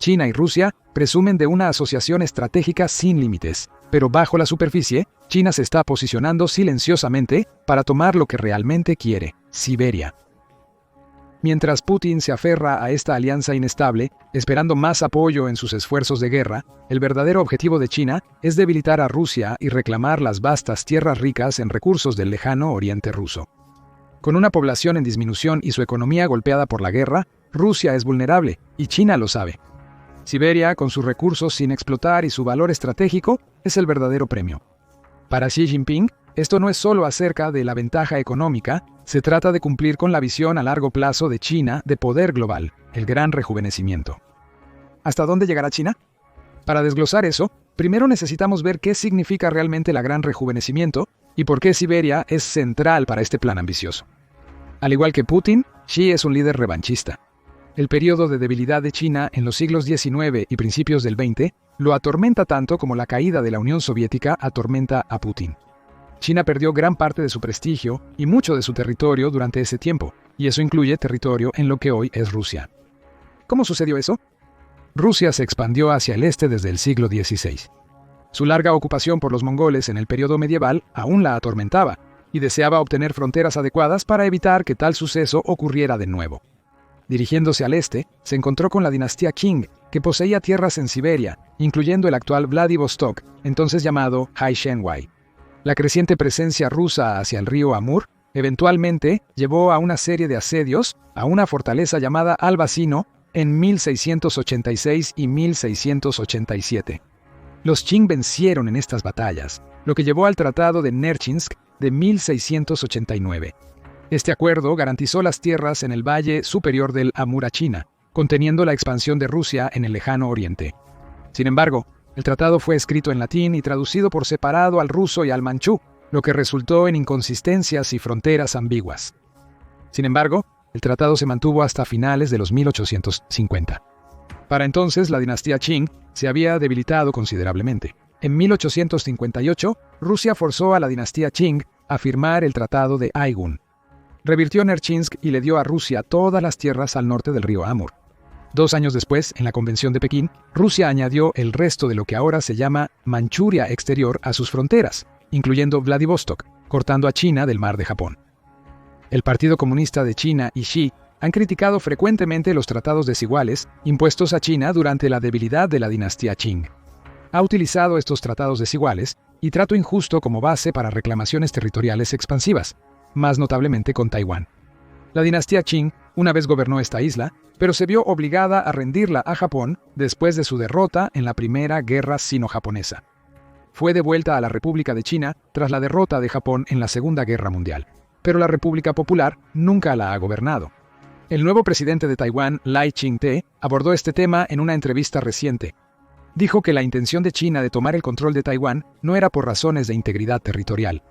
China y Rusia presumen de una asociación estratégica sin límites, pero bajo la superficie, China se está posicionando silenciosamente para tomar lo que realmente quiere, Siberia. Mientras Putin se aferra a esta alianza inestable, esperando más apoyo en sus esfuerzos de guerra, el verdadero objetivo de China es debilitar a Rusia y reclamar las vastas tierras ricas en recursos del lejano oriente ruso. Con una población en disminución y su economía golpeada por la guerra, Rusia es vulnerable, y China lo sabe. Siberia, con sus recursos sin explotar y su valor estratégico, es el verdadero premio. Para Xi Jinping, esto no es solo acerca de la ventaja económica, se trata de cumplir con la visión a largo plazo de China de poder global, el gran rejuvenecimiento. ¿Hasta dónde llegará China? Para desglosar eso, primero necesitamos ver qué significa realmente la gran rejuvenecimiento y por qué Siberia es central para este plan ambicioso. Al igual que Putin, Xi es un líder revanchista. El periodo de debilidad de China en los siglos XIX y principios del XX lo atormenta tanto como la caída de la Unión Soviética atormenta a Putin. China perdió gran parte de su prestigio y mucho de su territorio durante ese tiempo, y eso incluye territorio en lo que hoy es Rusia. ¿Cómo sucedió eso? Rusia se expandió hacia el este desde el siglo XVI. Su larga ocupación por los mongoles en el periodo medieval aún la atormentaba, y deseaba obtener fronteras adecuadas para evitar que tal suceso ocurriera de nuevo. Dirigiéndose al este, se encontró con la dinastía Qing, que poseía tierras en Siberia, incluyendo el actual Vladivostok, entonces llamado Hai-Shenwai. La creciente presencia rusa hacia el río Amur eventualmente llevó a una serie de asedios a una fortaleza llamada Albacino en 1686 y 1687. Los Qing vencieron en estas batallas, lo que llevó al Tratado de Nerchinsk de 1689. Este acuerdo garantizó las tierras en el valle superior del Amur a China, conteniendo la expansión de Rusia en el lejano oriente. Sin embargo, el tratado fue escrito en latín y traducido por separado al ruso y al manchú, lo que resultó en inconsistencias y fronteras ambiguas. Sin embargo, el tratado se mantuvo hasta finales de los 1850. Para entonces, la dinastía Qing se había debilitado considerablemente. En 1858, Rusia forzó a la dinastía Qing a firmar el Tratado de Aigun. Revirtió Nerchinsk y le dio a Rusia todas las tierras al norte del río Amur. 2 años después, en la Convención de Pekín, Rusia añadió el resto de lo que ahora se llama Manchuria exterior a sus fronteras, incluyendo Vladivostok, cortando a China del mar de Japón. El Partido Comunista de China y Xi han criticado frecuentemente los tratados desiguales impuestos a China durante la debilidad de la dinastía Qing. Ha utilizado estos tratados desiguales y trato injusto como base para reclamaciones territoriales expansivas, más notablemente con Taiwán. La dinastía Qing una vez gobernó esta isla, pero se vio obligada a rendirla a Japón después de su derrota en la Primera Guerra Sino-Japonesa. Fue devuelta a la República de China tras la derrota de Japón en la Segunda Guerra Mundial, pero la República Popular nunca la ha gobernado. El nuevo presidente de Taiwán, Lai Ching-te, abordó este tema en una entrevista reciente. Dijo que la intención de China de tomar el control de Taiwán no era por razones de integridad territorial.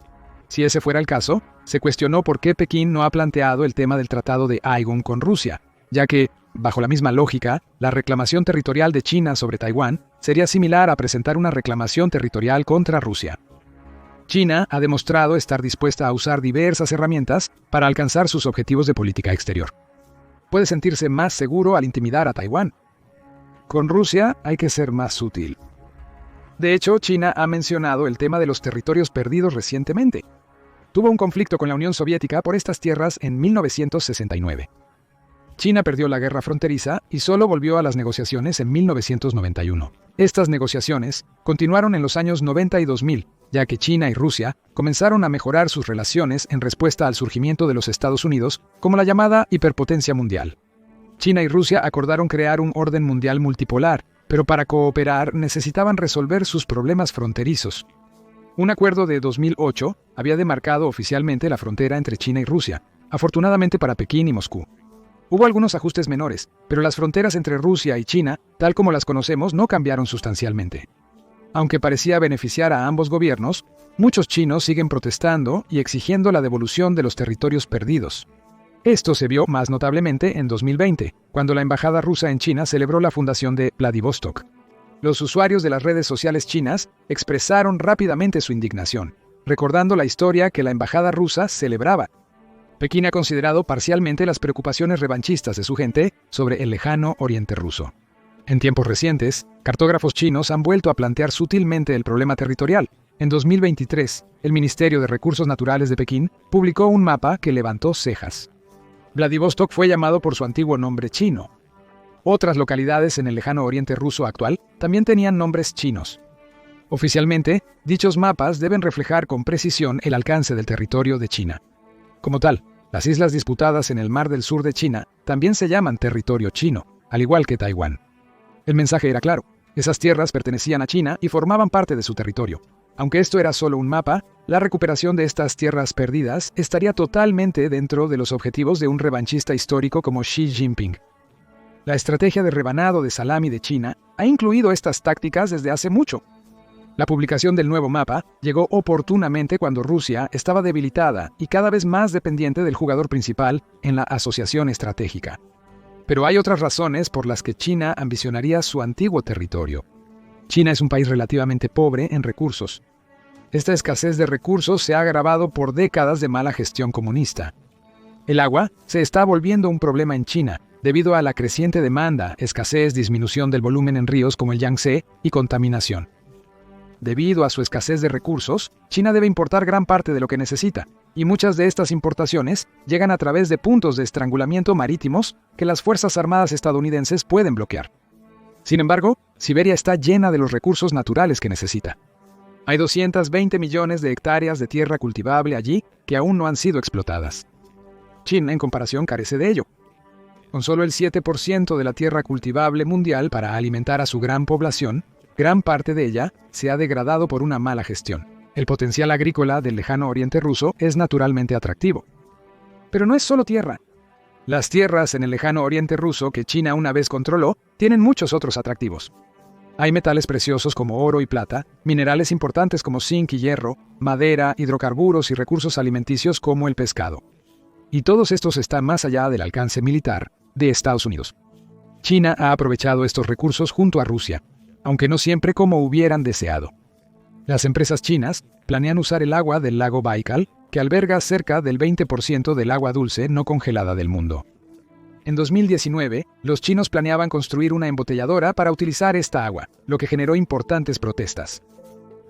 Si ese fuera el caso, se cuestionó por qué Pekín no ha planteado el tema del Tratado de Aigun con Rusia, ya que, bajo la misma lógica, la reclamación territorial de China sobre Taiwán sería similar a presentar una reclamación territorial contra Rusia. China ha demostrado estar dispuesta a usar diversas herramientas para alcanzar sus objetivos de política exterior. Puede sentirse más seguro al intimidar a Taiwán. Con Rusia hay que ser más sutil. De hecho, China ha mencionado el tema de los territorios perdidos recientemente. Tuvo un conflicto con la Unión Soviética por estas tierras en 1969. China perdió la guerra fronteriza y solo volvió a las negociaciones en 1991. Estas negociaciones continuaron en los años 90 y 2000, ya que China y Rusia comenzaron a mejorar sus relaciones en respuesta al surgimiento de los Estados Unidos como la llamada hiperpotencia mundial. China y Rusia acordaron crear un orden mundial multipolar, pero para cooperar necesitaban resolver sus problemas fronterizos. Un acuerdo de 2008 había demarcado oficialmente la frontera entre China y Rusia, afortunadamente para Pekín y Moscú. Hubo algunos ajustes menores, pero las fronteras entre Rusia y China, tal como las conocemos, no cambiaron sustancialmente. Aunque parecía beneficiar a ambos gobiernos, muchos chinos siguen protestando y exigiendo la devolución de los territorios perdidos. Esto se vio más notablemente en 2020, cuando la embajada rusa en China celebró la fundación de Vladivostok. Los usuarios de las redes sociales chinas expresaron rápidamente su indignación, recordando la historia que la embajada rusa celebraba. Pekín ha considerado parcialmente las preocupaciones revanchistas de su gente sobre el lejano oriente ruso. En tiempos recientes, cartógrafos chinos han vuelto a plantear sutilmente el problema territorial. En 2023, el Ministerio de Recursos Naturales de Pekín publicó un mapa que levantó cejas. Vladivostok fue llamado por su antiguo nombre chino. Otras localidades en el lejano oriente ruso actual también tenían nombres chinos. Oficialmente, dichos mapas deben reflejar con precisión el alcance del territorio de China. Como tal, las islas disputadas en el Mar del Sur de China también se llaman territorio chino, al igual que Taiwán. El mensaje era claro: esas tierras pertenecían a China y formaban parte de su territorio. Aunque esto era solo un mapa, la recuperación de estas tierras perdidas estaría totalmente dentro de los objetivos de un revanchista histórico como Xi Jinping. La estrategia de rebanado de salami de China ha incluido estas tácticas desde hace mucho. La publicación del nuevo mapa llegó oportunamente cuando Rusia estaba debilitada y cada vez más dependiente del jugador principal en la asociación estratégica. Pero hay otras razones por las que China ambicionaría su antiguo territorio. China es un país relativamente pobre en recursos. Esta escasez de recursos se ha agravado por décadas de mala gestión comunista. El agua se está volviendo un problema en China, debido a la creciente demanda, escasez, disminución del volumen en ríos como el Yangtze y contaminación. Debido a su escasez de recursos, China debe importar gran parte de lo que necesita, y muchas de estas importaciones llegan a través de puntos de estrangulamiento marítimos que las Fuerzas Armadas estadounidenses pueden bloquear. Sin embargo, Siberia está llena de los recursos naturales que necesita. Hay 220 millones de hectáreas de tierra cultivable allí que aún no han sido explotadas. China, en comparación, carece de ello. Con solo el 7% de la tierra cultivable mundial para alimentar a su gran población, gran parte de ella se ha degradado por una mala gestión. El potencial agrícola del lejano oriente ruso es naturalmente atractivo. Pero no es solo tierra. Las tierras en el lejano oriente ruso que China una vez controló tienen muchos otros atractivos. Hay metales preciosos como oro y plata, minerales importantes como zinc y hierro, madera, hidrocarburos y recursos alimenticios como el pescado. Y todos estos están más allá del alcance militar de Estados Unidos. China ha aprovechado estos recursos junto a Rusia, aunque no siempre como hubieran deseado. Las empresas chinas planean usar el agua del lago Baikal, que alberga cerca del 20% del agua dulce no congelada del mundo. En 2019, los chinos planeaban construir una embotelladora para utilizar esta agua, lo que generó importantes protestas.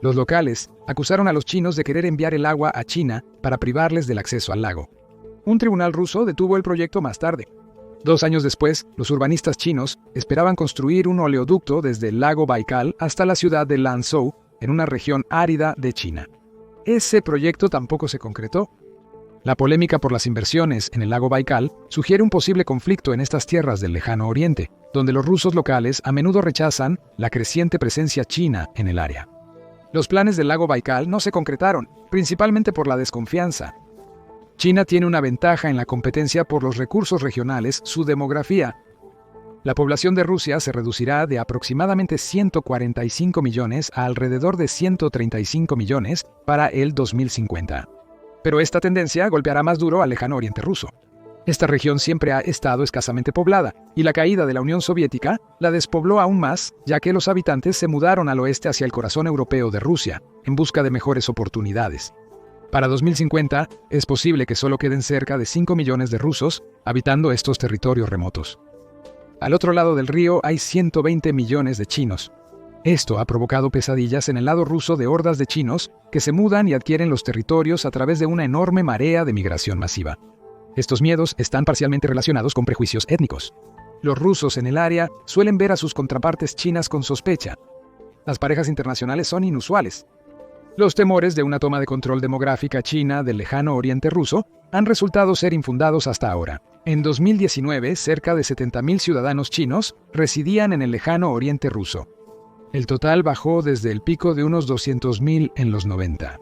Los locales acusaron a los chinos de querer enviar el agua a China para privarles del acceso al lago. Un tribunal ruso detuvo el proyecto más tarde. 2 años después, los urbanistas chinos esperaban construir un oleoducto desde el lago Baikal hasta la ciudad de Lanzhou, en una región árida de China. Ese proyecto tampoco se concretó. La polémica por las inversiones en el lago Baikal sugiere un posible conflicto en estas tierras del lejano oriente, donde los rusos locales a menudo rechazan la creciente presencia china en el área. Los planes del lago Baikal no se concretaron, principalmente por la desconfianza. China tiene una ventaja en la competencia por los recursos regionales, su demografía. La población de Rusia se reducirá de aproximadamente 145 millones a alrededor de 135 millones para el 2050. Pero esta tendencia golpeará más duro al lejano oriente ruso. Esta región siempre ha estado escasamente poblada, y la caída de la Unión Soviética la despobló aún más, ya que los habitantes se mudaron al oeste hacia el corazón europeo de Rusia, en busca de mejores oportunidades. Para 2050, es posible que solo queden cerca de 5 millones de rusos habitando estos territorios remotos. Al otro lado del río hay 120 millones de chinos. Esto ha provocado pesadillas en el lado ruso de hordas de chinos que se mudan y adquieren los territorios a través de una enorme marea de migración masiva. Estos miedos están parcialmente relacionados con prejuicios étnicos. Los rusos en el área suelen ver a sus contrapartes chinas con sospecha. Las parejas internacionales son inusuales. Los temores de una toma de control demográfica china del lejano oriente ruso han resultado ser infundados hasta ahora. En 2019, cerca de 70.000 ciudadanos chinos residían en el lejano oriente ruso. El total bajó desde el pico de unos 200.000 en los 90.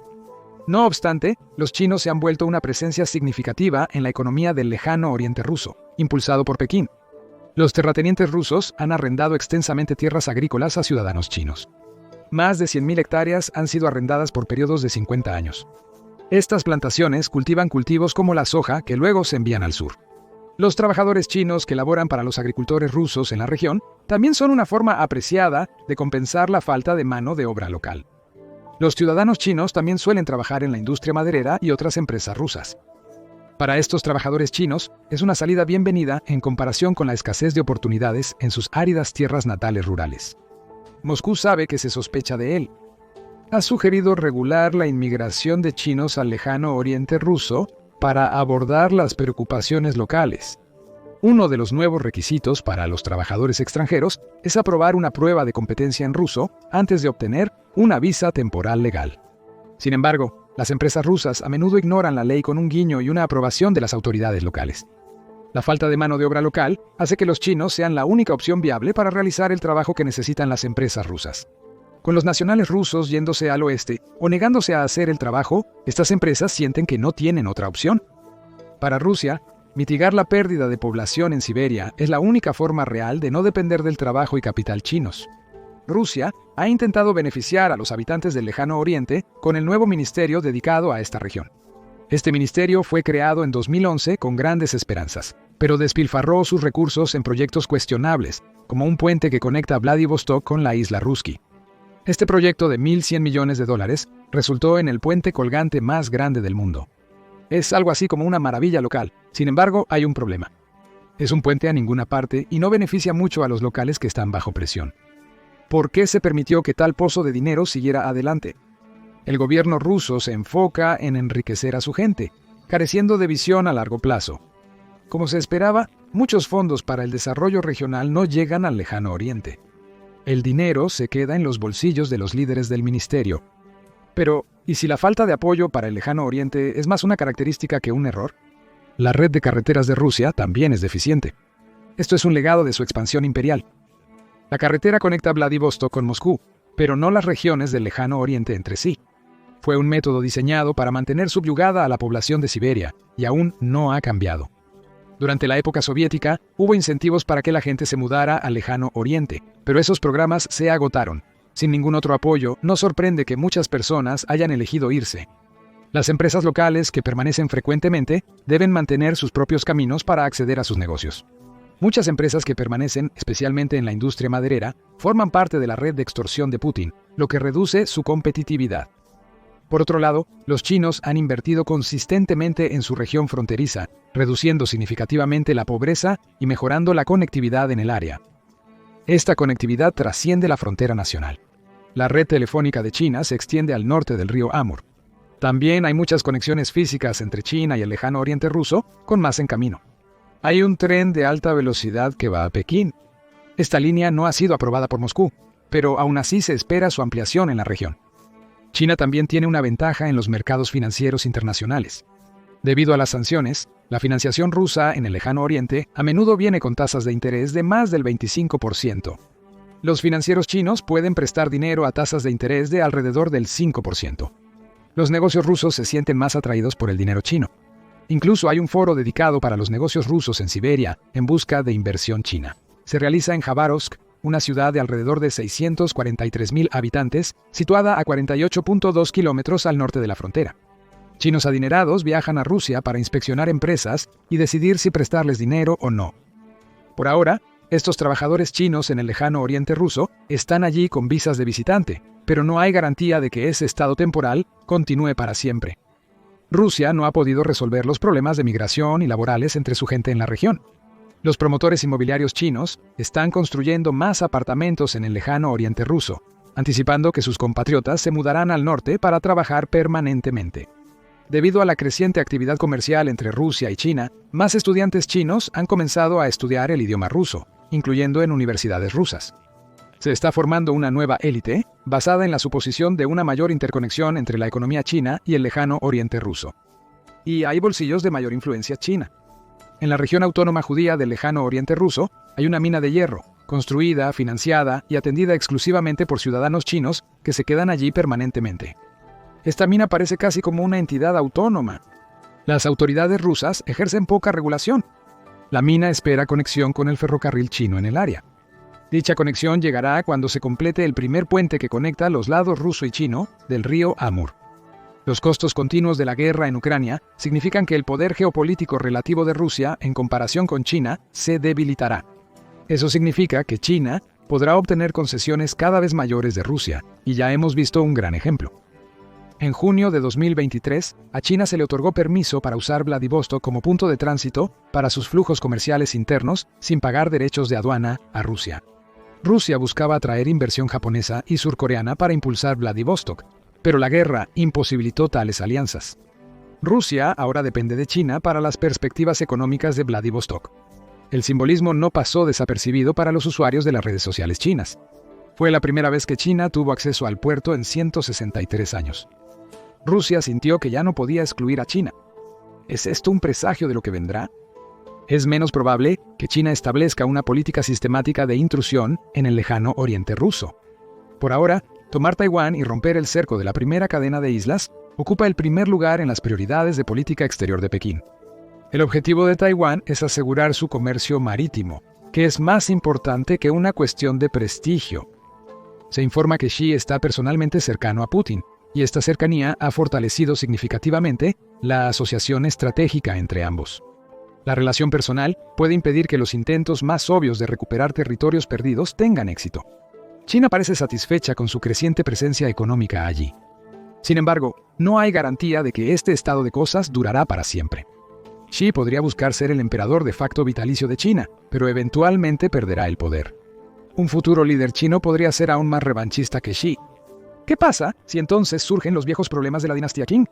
No obstante, los chinos se han vuelto una presencia significativa en la economía del lejano oriente ruso, impulsado por Pekín. Los terratenientes rusos han arrendado extensamente tierras agrícolas a ciudadanos chinos. Más de 100.000 hectáreas han sido arrendadas por periodos de 50 años. Estas plantaciones cultivan cultivos como la soja que luego se envían al sur. Los trabajadores chinos que laboran para los agricultores rusos en la región también son una forma apreciada de compensar la falta de mano de obra local. Los ciudadanos chinos también suelen trabajar en la industria maderera y otras empresas rusas. Para estos trabajadores chinos, es una salida bienvenida en comparación con la escasez de oportunidades en sus áridas tierras natales rurales. Moscú sabe que se sospecha de él. Ha sugerido regular la inmigración de chinos al lejano oriente ruso para abordar las preocupaciones locales. Uno de los nuevos requisitos para los trabajadores extranjeros es aprobar una prueba de competencia en ruso antes de obtener una visa temporal legal. Sin embargo, las empresas rusas a menudo ignoran la ley con un guiño y una aprobación de las autoridades locales. La falta de mano de obra local hace que los chinos sean la única opción viable para realizar el trabajo que necesitan las empresas rusas. Con los nacionales rusos yéndose al oeste o negándose a hacer el trabajo, estas empresas sienten que no tienen otra opción. Para Rusia, mitigar la pérdida de población en Siberia es la única forma real de no depender del trabajo y capital chinos. Rusia ha intentado beneficiar a los habitantes del lejano oriente con el nuevo ministerio dedicado a esta región. Este ministerio fue creado en 2011 con grandes esperanzas, pero despilfarró sus recursos en proyectos cuestionables, como un puente que conecta Vladivostok con la isla Ruski. Este proyecto de $1.100 millones resultó en el puente colgante más grande del mundo. Es algo así como una maravilla local, sin embargo hay un problema. Es un puente a ninguna parte y no beneficia mucho a los locales que están bajo presión. ¿Por qué se permitió que tal pozo de dinero siguiera adelante? El gobierno ruso se enfoca en enriquecer a su gente, careciendo de visión a largo plazo. Como se esperaba, muchos fondos para el desarrollo regional no llegan al lejano oriente. El dinero se queda en los bolsillos de los líderes del ministerio. Pero, ¿y si la falta de apoyo para el lejano oriente es más una característica que un error? La red de carreteras de Rusia también es deficiente. Esto es un legado de su expansión imperial. La carretera conecta Vladivostok con Moscú, pero no las regiones del lejano oriente entre sí. Fue un método diseñado para mantener subyugada a la población de Siberia, y aún no ha cambiado. Durante la época soviética, hubo incentivos para que la gente se mudara al lejano oriente, pero esos programas se agotaron. Sin ningún otro apoyo, no sorprende que muchas personas hayan elegido irse. Las empresas locales que permanecen frecuentemente deben mantener sus propios caminos para acceder a sus negocios. Muchas empresas que permanecen, especialmente en la industria maderera, forman parte de la red de extorsión de Putin, lo que reduce su competitividad. Por otro lado, los chinos han invertido consistentemente en su región fronteriza, reduciendo significativamente la pobreza y mejorando la conectividad en el área. Esta conectividad trasciende la frontera nacional. La red telefónica de China se extiende al norte del río Amur. También hay muchas conexiones físicas entre China y el lejano oriente ruso, con más en camino. Hay un tren de alta velocidad que va a Pekín. Esta línea no ha sido aprobada por Moscú, pero aún así se espera su ampliación en la región. China también tiene una ventaja en los mercados financieros internacionales. Debido a las sanciones, la financiación rusa en el lejano oriente a menudo viene con tasas de interés de más del 25%. Los financieros chinos pueden prestar dinero a tasas de interés de alrededor del 5%. Los negocios rusos se sienten más atraídos por el dinero chino. Incluso hay un foro dedicado para los negocios rusos en Siberia en busca de inversión china. Se realiza en Khabarovsk, una ciudad de alrededor de 643,000 habitantes, situada a 48.2 kilómetros al norte de la frontera. Chinos adinerados viajan a Rusia para inspeccionar empresas y decidir si prestarles dinero o no. Por ahora, estos trabajadores chinos en el lejano oriente ruso están allí con visas de visitante, pero no hay garantía de que ese estado temporal continúe para siempre. Rusia no ha podido resolver los problemas de migración y laborales entre su gente en la región. Los promotores inmobiliarios chinos están construyendo más apartamentos en el lejano oriente ruso, anticipando que sus compatriotas se mudarán al norte para trabajar permanentemente. Debido a la creciente actividad comercial entre Rusia y China, más estudiantes chinos han comenzado a estudiar el idioma ruso, incluyendo en universidades rusas. Se está formando una nueva élite basada en la suposición de una mayor interconexión entre la economía china y el lejano oriente ruso. Y hay bolsillos de mayor influencia china. En la región autónoma judía del lejano oriente ruso hay una mina de hierro, construida, financiada y atendida exclusivamente por ciudadanos chinos que se quedan allí permanentemente. Esta mina parece casi como una entidad autónoma. Las autoridades rusas ejercen poca regulación. La mina espera conexión con el ferrocarril chino en el área. Dicha conexión llegará cuando se complete el primer puente que conecta los lados ruso y chino del río Amur. Los costos continuos de la guerra en Ucrania significan que el poder geopolítico relativo de Rusia en comparación con China se debilitará. Eso significa que China podrá obtener concesiones cada vez mayores de Rusia, y ya hemos visto un gran ejemplo. En junio de 2023, a China se le otorgó permiso para usar Vladivostok como punto de tránsito para sus flujos comerciales internos sin pagar derechos de aduana a Rusia. Rusia buscaba atraer inversión japonesa y surcoreana para impulsar Vladivostok, pero la guerra imposibilitó tales alianzas. Rusia ahora depende de China para las perspectivas económicas de Vladivostok. El simbolismo no pasó desapercibido para los usuarios de las redes sociales chinas. Fue la primera vez que China tuvo acceso al puerto en 163 años. Rusia sintió que ya no podía excluir a China. ¿Es esto un presagio de lo que vendrá? Es menos probable que China establezca una política sistemática de intrusión en el lejano oriente ruso. Por ahora, tomar Taiwán y romper el cerco de la primera cadena de islas ocupa el primer lugar en las prioridades de política exterior de Pekín. El objetivo de Taiwán es asegurar su comercio marítimo, que es más importante que una cuestión de prestigio. Se informa que Xi está personalmente cercano a Putin, y esta cercanía ha fortalecido significativamente la asociación estratégica entre ambos. La relación personal puede impedir que los intentos más obvios de recuperar territorios perdidos tengan éxito. China parece satisfecha con su creciente presencia económica allí. Sin embargo, no hay garantía de que este estado de cosas durará para siempre. Xi podría buscar ser el emperador de facto vitalicio de China, pero eventualmente perderá el poder. Un futuro líder chino podría ser aún más revanchista que Xi. ¿Qué pasa si entonces surgen los viejos problemas de la dinastía Qing?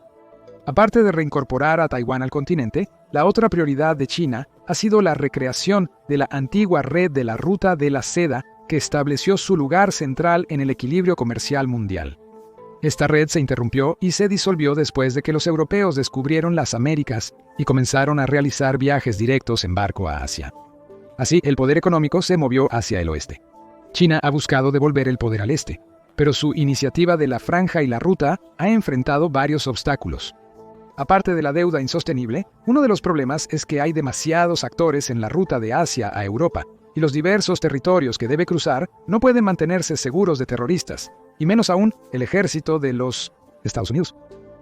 Aparte de reincorporar a Taiwán al continente, la otra prioridad de China ha sido la recreación de la antigua red de la Ruta de la Seda que estableció su lugar central en el equilibrio comercial mundial. Esta red se interrumpió y se disolvió después de que los europeos descubrieron las Américas y comenzaron a realizar viajes directos en barco a Asia. Así, el poder económico se movió hacia el oeste. China ha buscado devolver el poder al este, pero su iniciativa de la Franja y la Ruta ha enfrentado varios obstáculos. Aparte de la deuda insostenible, uno de los problemas es que hay demasiados actores en la ruta de Asia a Europa, y los diversos territorios que debe cruzar no pueden mantenerse seguros de terroristas, y menos aún el ejército de los Estados Unidos.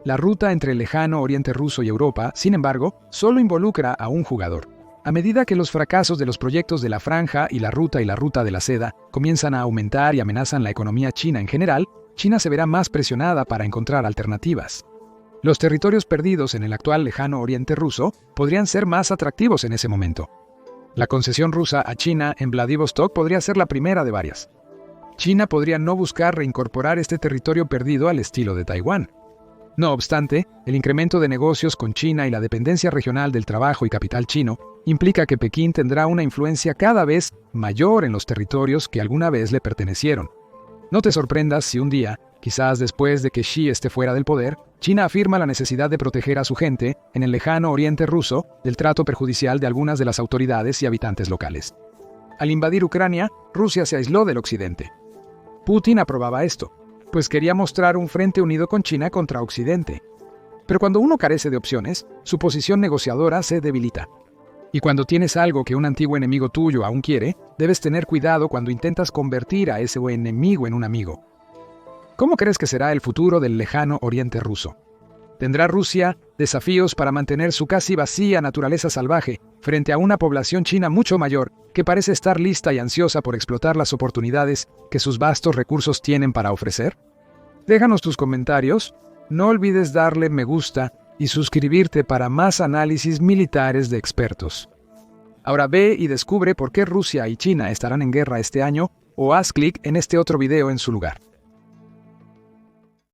La ruta entre el lejano oriente ruso y Europa, sin embargo, solo involucra a un jugador. A medida que los fracasos de los proyectos de la Franja y la Ruta de la Seda comienzan a aumentar y amenazan la economía china en general, China se verá más presionada para encontrar alternativas. Los territorios perdidos en el actual lejano oriente ruso podrían ser más atractivos en ese momento. La concesión rusa a China en Vladivostok podría ser la primera de varias. China podría no buscar reincorporar este territorio perdido al estilo de Taiwán. No obstante, el incremento de negocios con China y la dependencia regional del trabajo y capital chino implica que Pekín tendrá una influencia cada vez mayor en los territorios que alguna vez le pertenecieron. No te sorprendas si un día, quizás después de que Xi esté fuera del poder, China afirma la necesidad de proteger a su gente en el lejano oriente ruso del trato perjudicial de algunas de las autoridades y habitantes locales. Al invadir Ucrania, Rusia se aisló del occidente. Putin aprobaba esto, pues quería mostrar un frente unido con China contra Occidente. Pero cuando uno carece de opciones, su posición negociadora se debilita. Y cuando tienes algo que un antiguo enemigo tuyo aún quiere, debes tener cuidado cuando intentas convertir a ese enemigo en un amigo. ¿Cómo crees que será el futuro del lejano oriente ruso? ¿Tendrá Rusia desafíos para mantener su casi vacía naturaleza salvaje frente a una población china mucho mayor que parece estar lista y ansiosa por explotar las oportunidades que sus vastos recursos tienen para ofrecer? Déjanos tus comentarios, no olvides darle me gusta y suscribirte para más análisis militares de expertos. Ahora ve y descubre por qué Rusia y China estarán en guerra este año o haz clic en este otro video en su lugar.